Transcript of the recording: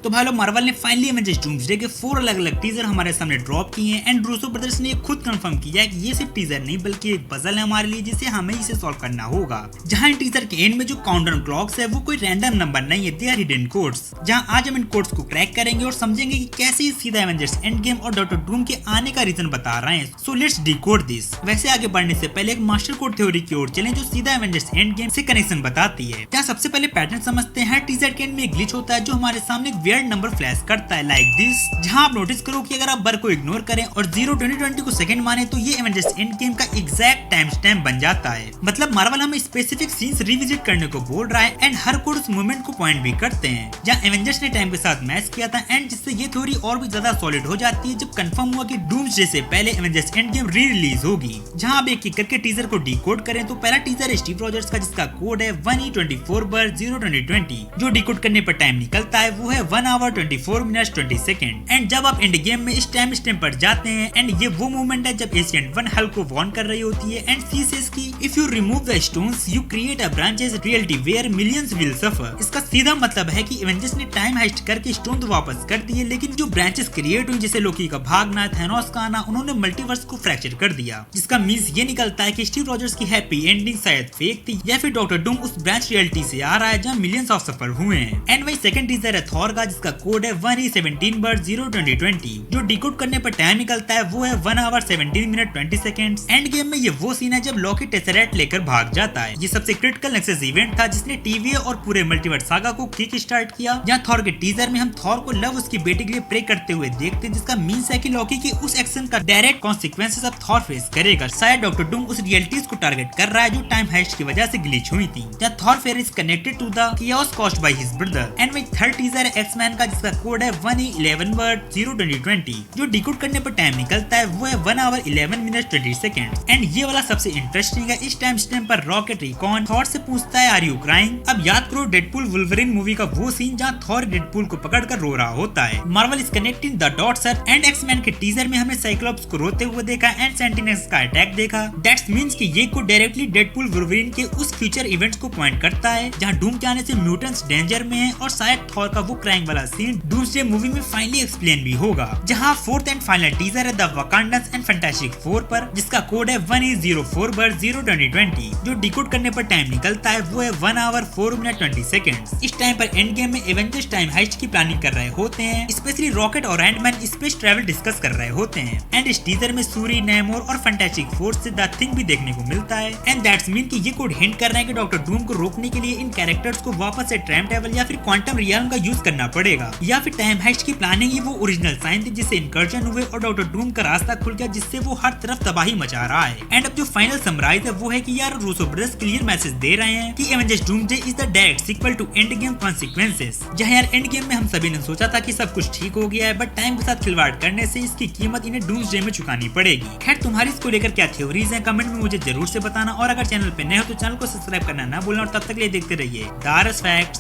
तो भाई लोग मार्वल ने फाइनली एवेंजर्स डूम्सडे के 4 अलग अलग टीजर हमारे सामने ड्रॉप किए हैं एंड रूसो ब्रदर्स ने खुद कंफर्म किया है कि ये सिर्फ टीजर नहीं बल्कि एक पजल है हमारे लिए जिसे हमें इसे सॉल्व करना होगा। जहां इन टीजर के एंड में जो काउंटडाउन क्लॉक्स है वो कोई रैंडम नंबर नहीं है, दे आर हिडन कोड्स। जहां आज हम इन कोड्स को क्रैक करेंगे और समझेंगे कि कैसे ये सीधा एवेंजर्स एंड गेम और डॉक्टर डूम के आने का रीजन बता रहे हैं। So let's decode this. वैसे आगे बढ़ने से पहले एक मास्टर कोड थ्योरी की ओर चलें जो सीधा एवेंजर्स एंड गेम से कनेक्शन बताती है। जहां सबसे पहले पैटर्न समझते हैं, टीजर के एंड में एक ग्लिच होता है जो हमारे सामने एक वियर्ड नंबर फ्लैश करता है लाइक दिस। जहां आप नोटिस करो कि अगर आप बर को इग्नोर करें और 0-2020 को सेकंड माने तो ये एवेंजर्स एंड गेम का एग्जैक्ट टाइम स्टैम्प बन जाता है। मतलब मार्वल हमें स्पेसिफिक सीन्स रिविजिट करने को बोल रहा है एंड हर कोड उस मूवमेंट को पॉइंट भी करते हैं जहां एवेंजर्स ने टाइम के साथ मैच किया था एंड जिससे ये थ्योरी और भी ज्यादा सॉलिड हो जाती है जब कंफर्म हुआ कि डूम्सडे से पहले Avengers end game re release होगी। जहां आप एक एक करके टीजर को डिकोड करें तो पहला टीजर है स्टीव रॉजर्स का जिसका कोड है 1E24/02020। जो डिकोड करने पर टाइम निकलता है वो है 1 hour 24 minutes 20 seconds। एंड जब आप एंड गेम में इस टाइम स्टैम्प पर जाते हैं एंड ये वो मोमेंट है जब एशियन 1 हल्क को वॉर्न कर रही होती है एंड सी सेज की if you remove the stones you create a branches reality where millions will suffer. इसका सीधा मतलब है कि एवेंजर्स ने टाइम हाइस्ट करके स्टोन तो वापस कर दिए लेकिन जो ब्रांचेस क्रिएट हुई जैसे लोकी का भागना, थैनोस का आना, उन्होंने मल्टीवर्स को फ्रैक्चर कर दिया। जिसका मीन्स ये निकलता है कि स्टीव रॉजर्स की हैप्पी एंडिंग शायद फेक थी या फिर डॉक्टर डूम उस ब्रांच रियलिटी से आ रहा है जहाँ मिलियंस ऑफ सफर हुए हैं। एंड वही सेकंड टीजर है थॉर का जिसका कोड है 1E17/02020। जो डिकोड करने पर टाइम निकलता है वो है 1 hour 17 minutes 20 seconds। End game में ये वो सीन है जब लॉकी टेसरेट लेकर भाग जाता है। ये सबसे क्रिटिकल नेक्सस इवेंट था जिसने टीवी और पूरे मल्टीवर्स सागा को किक स्टार्ट किया। जहाँ थॉर के टीजर में हम थॉर को लव उसकी बेटी के लिए प्रे करते हुए देखते हैं जिसका मीन्स है कि लॉकी की उस एक्शन का डायरेक्ट कॉन्सिक्वेंसेस अब थॉर फेस करेगा। शायद डॉक्टर डूम उस रियलिटीज को टारगेट कर रहा है जो टाइम हाइस्ट की वजह से ग्लिच हुई थी। जहाँ Thor fair is connected to the chaos caused by his brother। And वही थर्ड टीजर है एक्स-मैन का जिसका कोड है 1E11/02020। जो डिकोड करने पर टाइम निकलता है वो है 1 hour 11 minutes 20 seconds। एंड ये वाला सबसे इंटरेस्टिंग है। इस टाइम स्टैम्प पर रॉकेट रिकॉन थॉर से पूछता है आर यू क्राइंग। अब याद करो डेडपूल वुल्वरिन मूवी का वो सीन जहाँ थॉर डेडपूल को पकड़कर रो रहा होता है। Marvel is connecting the dots and X Men के टीजर में हमने साइक्लोप्स को रोते हुए देखा एंड सेंटिनेल्स का अटैक देखा। दैट्स मींस कि ये को डायरेक्टली डेडपूल वुल्वरिन के उस फ्यूचर इवेंट्स को पॉइंट करता है जहाँ डूम के आने से म्यूटेंट्स डेंजर में हैं और शायद थॉर का वो क्राइंग वाला सीन डूम्सडे मूवी में फाइनली एक्सप्लेन भी होगा। जहाँ फोर्थ एंड फाइनल टीजर है द वकांडन्स एंड फैंटास्टिक फोर पर जिसका कोड है 1E04/02020। जो डिकोड करने पर टाइम निकलता है वो है 1 hour 4 minutes 20 seconds। इस टाइम पर एंड गेम में एवेंजर्स टाइम हाइस्ट की प्लानिंग कर रहे होते हैं, स्पेशली रॉकेट और एंटमैन स्पेस ट्रैवल डिस्कस कर रहे होते हैं। एंड इस टीजर में सूरी, नेमोर और फैंटास्टिक फोर से द थिंग भी देखने को मिलता है। एंड दैट्स मीन कि ये कोड हिंट कर रहे हैं कि डॉक्टर डूम को रोकने के लिए इन कैरेक्टर्स को वापस से टाइम ट्रैवल या फिर क्वांटम रियल्म का यूज करना पड़ेगा या फिर टाइम हाइस्ट की प्लानिंग ही वो ओरिजिनल साइन थी जिससे इनकर्जन हुए और डॉक्टर डूम का रास्ता खुल गया जिससे वो हर तरफ तबाही मचा रहा है। एंड अब जो फाइनल समराइज है वो है कि यार रूसो ब्रदर्स क्लियर मैसेज दे रहे हैं कि Avengers Doomsday is the direct sequel to Endgame consequences. जहां यार एंड गेम में हम सभी ने सोचा था कि सब कुछ ठीक हो गया है बट टाइम के साथ खिलवाड़ करने से इसकी कीमत इन्हें डूम्सडे में चुकानी पड़ेगी। खैर तुम्हारी इसको लेकर क्या थ्योरीज हैं कमेंट में मुझे जरूर से बताना और अगर चैनल पे नए हो तो चैनल को सब्सक्राइब करना ना भूलना और तब तक लिए देखते रहिए दारस फैक्ट्स।